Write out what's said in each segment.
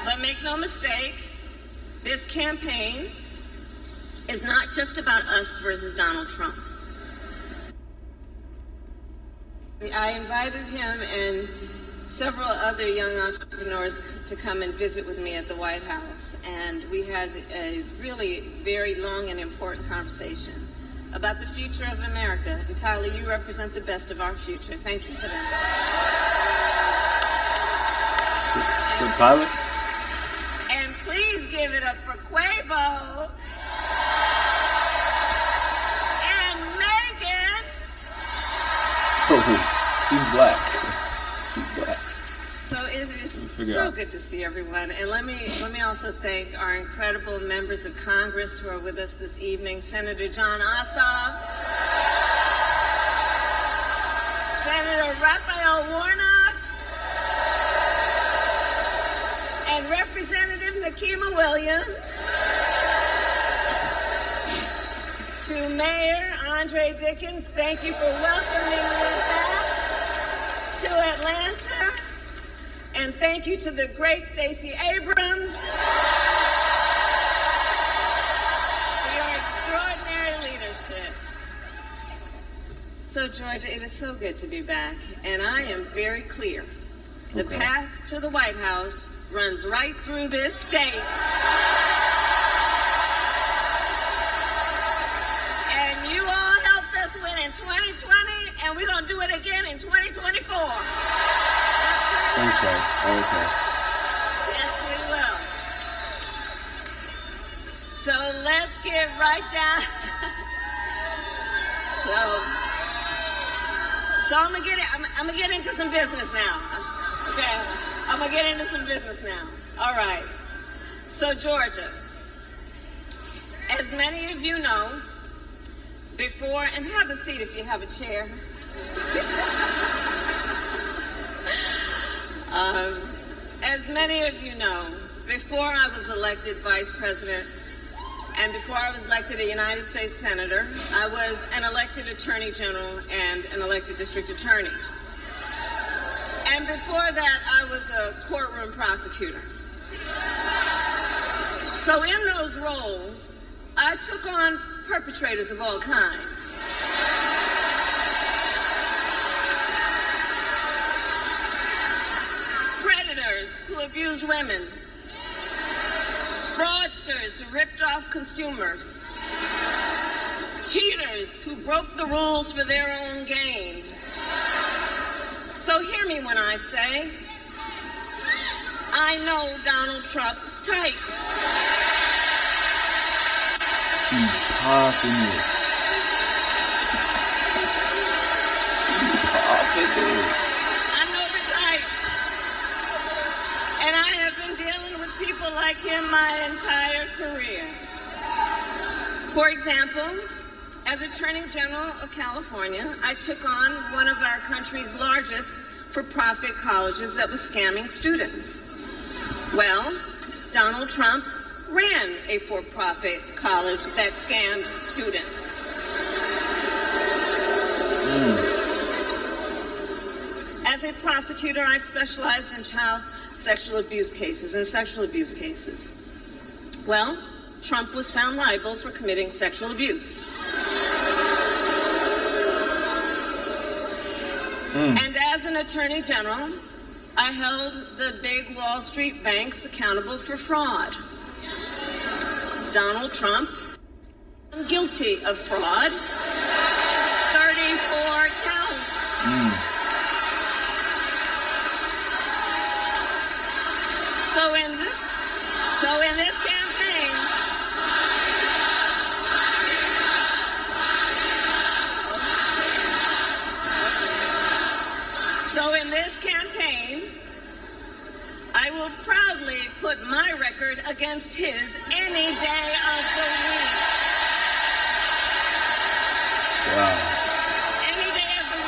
But make no mistake, this campaign is not just about us versus Donald Trump. I invited him and several other young entrepreneurs to come and visit with me at the White House, and we had a really very long and important conversation about the future of America. And Tyler, you represent the best of our future. Thank you for that. With Tyler? And please give it up for Quavo and Megan. Oh, she's black. She's black. So it is so good to see everyone. And let me also thank our incredible members of Congress who are with us this evening. Senator John Ossoff, Senator Raphael Warnock, and Representative Nikema Williams, to Mayor Andre Dickens, thank you for welcoming me back to Atlanta, and thank you to the great Stacey Abrams for your extraordinary leadership. So Georgia, it is so good to be back, and I am very clear. The path to the White House runs right through this state. And you all helped us win in 2020, and we're going to do it again in 2024. Okay. Yes, we will. So let's get right down. So I'm gonna get into some business now. Okay, I'm gonna get into some business now. All right. So Georgia, as many of you know, before, and have a seat if you have a chair. As many of you know, before I was elected vice president and before I was elected a United States senator, I was an elected attorney general and an elected district attorney. And before that, I was a courtroom prosecutor. So in those roles, I took on perpetrators of all kinds. Predators who abused women. Fraudsters who ripped off consumers. Cheaters who broke the rules for their own gain. So hear me when I say, I know Donald Trump's type. She popping it. She popping it. I know the type. And I have been dealing with people like him my entire career. For example, as Attorney General of California, I took on one of our country's largest for-profit colleges that was scamming students. Well, Donald Trump ran a for-profit college that scammed students. As a prosecutor, I specialized in child sexual abuse cases and sexual abuse cases. Well, Trump was found liable for committing sexual abuse. And as an attorney general, I held the big Wall Street banks accountable for fraud. Donald Trump, guilty of fraud, 34 counts. So in this campaign, I will proudly put my record against his any day of the week. Wow. Any day of the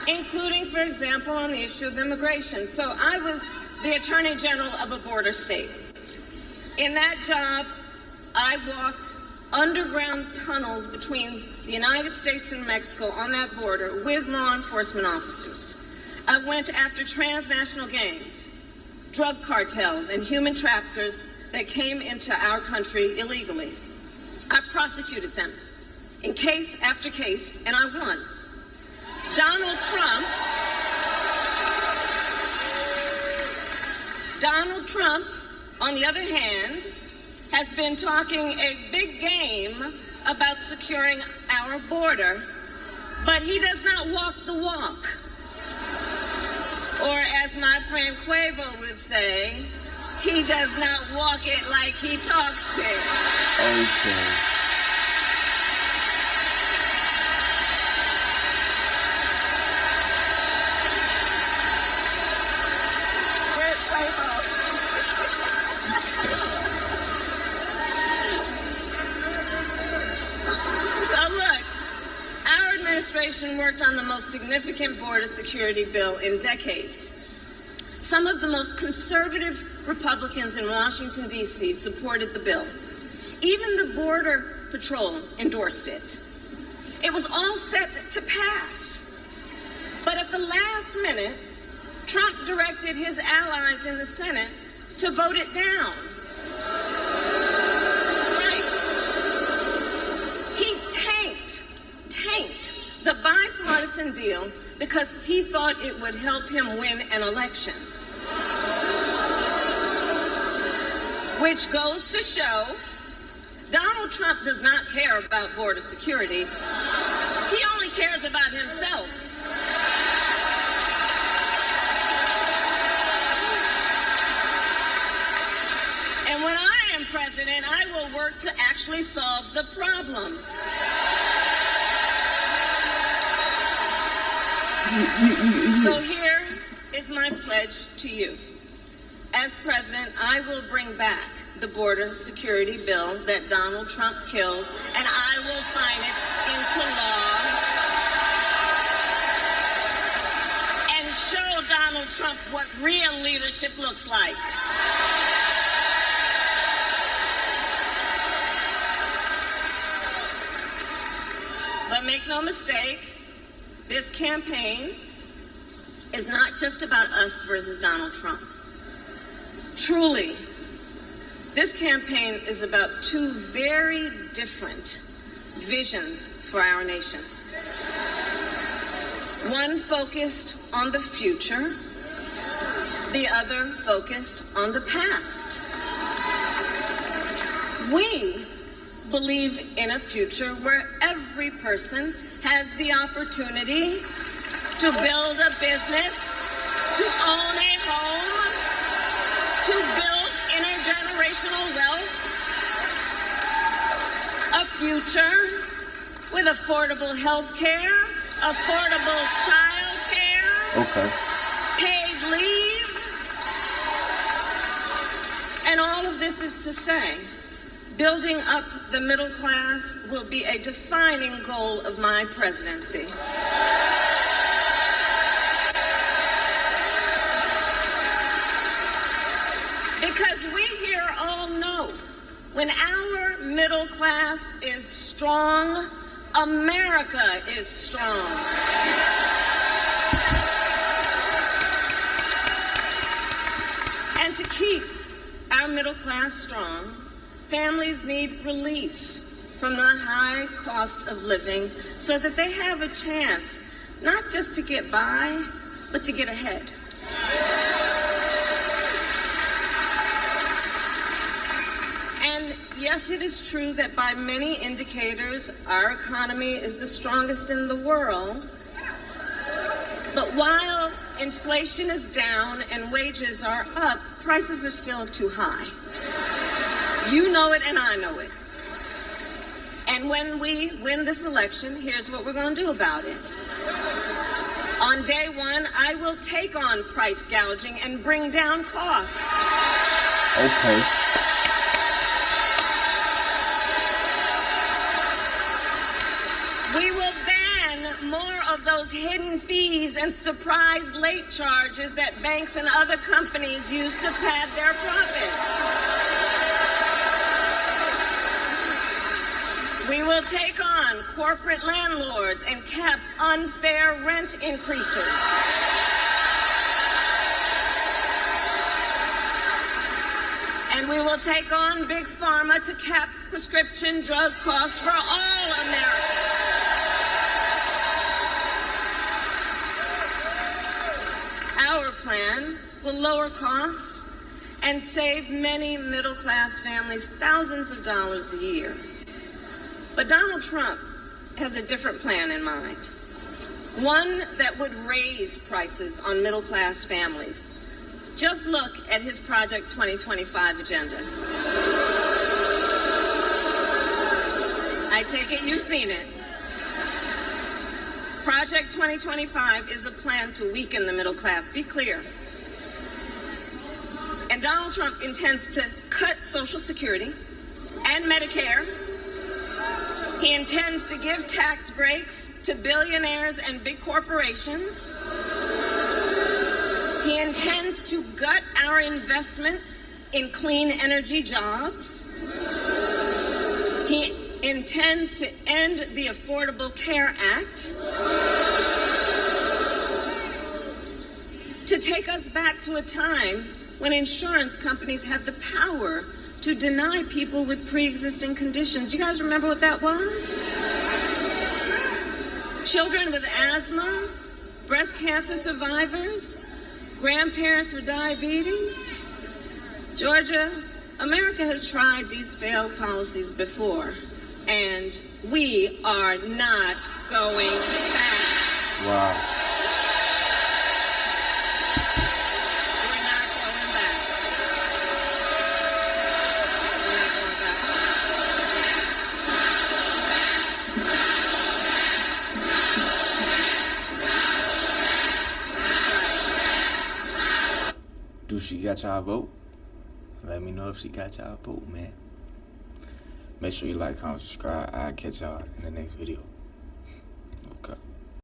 week. Including, for example, on the issue of immigration. So I was the Attorney General of a border state. In that job, I walked underground tunnels between the United States and Mexico on that border with law enforcement officers. I went after transnational gangs, drug cartels, and human traffickers that came into our country illegally. I prosecuted them in case after case, and I won. Donald Trump, on the other hand, has been talking a big game about securing our border, but he does not walk the walk. Or as my friend Quavo would say, he does not walk it like he talks it. Okay. Where's Quavo? So look, our administration worked on the most significant border security bill in decades. Some of the most conservative Republicans in Washington, D.C. supported the bill. Even the Border Patrol endorsed it. It was all set to pass. But at the last minute, Trump directed his allies in the Senate to vote it down. Right. He tanked the bipartisan deal because he thought it would help him win an election. Which goes to show Donald Trump does not care about border security. He only cares about himself. And when I am president, I will work to actually solve the problem. So here is my pledge to you. As president, I will bring back the border security bill that Donald Trump killed, and I will sign it into law and show Donald Trump what real leadership looks like. But make no mistake, this campaign is not just about us versus Donald Trump. Truly, this campaign is about two very different visions for our nation. One focused on the future, the other focused on the past. We believe in a future where every person has the opportunity to build a business, to own a home, to build intergenerational wealth, a future with affordable health care, affordable child care, paid leave. And all of this is to say, building up the middle class will be a defining goal of my presidency. Because we here all know, when our middle class is strong, America is strong. And to keep our middle class strong, families need relief from the high cost of living so that they have a chance not just to get by, but to get ahead. And yes, it is true that by many indicators, our economy is the strongest in the world. But while inflation is down and wages are up, prices are still too high. You know it and I know it. And when we win this election, here's what we're going to do about it. On day one, I will take on price gouging and bring down costs. Okay. We will ban more of those hidden fees and surprise late charges that banks and other companies use to pad their profits. We will take on corporate landlords and cap unfair rent increases. And we will take on Big Pharma to cap prescription drug costs for all Americans. Our plan will lower costs and save many middle-class families thousands of dollars a year. But Donald Trump has a different plan in mind. One that would raise prices on middle-class families. Just look at his Project 2025 agenda. I take it you've seen it. Project 2025 is a plan to weaken the middle class. Be clear. And Donald Trump intends to cut Social Security and Medicare. He intends to give tax breaks to billionaires and big corporations. He intends to gut our investments in clean energy jobs. He intends to end the Affordable Care Act, to take us back to a time when insurance companies had the power to deny people with pre-existing conditions. You guys remember what that was? Children with asthma, breast cancer survivors, grandparents with diabetes. Georgia, America has tried these failed policies before, and we are not going back. Wow. We're not going back. We're not going back. That's right. Do she got y'all vote? Let me know if she got y'all vote, man. Make sure you like, comment, subscribe. I'll catch y'all in the next video.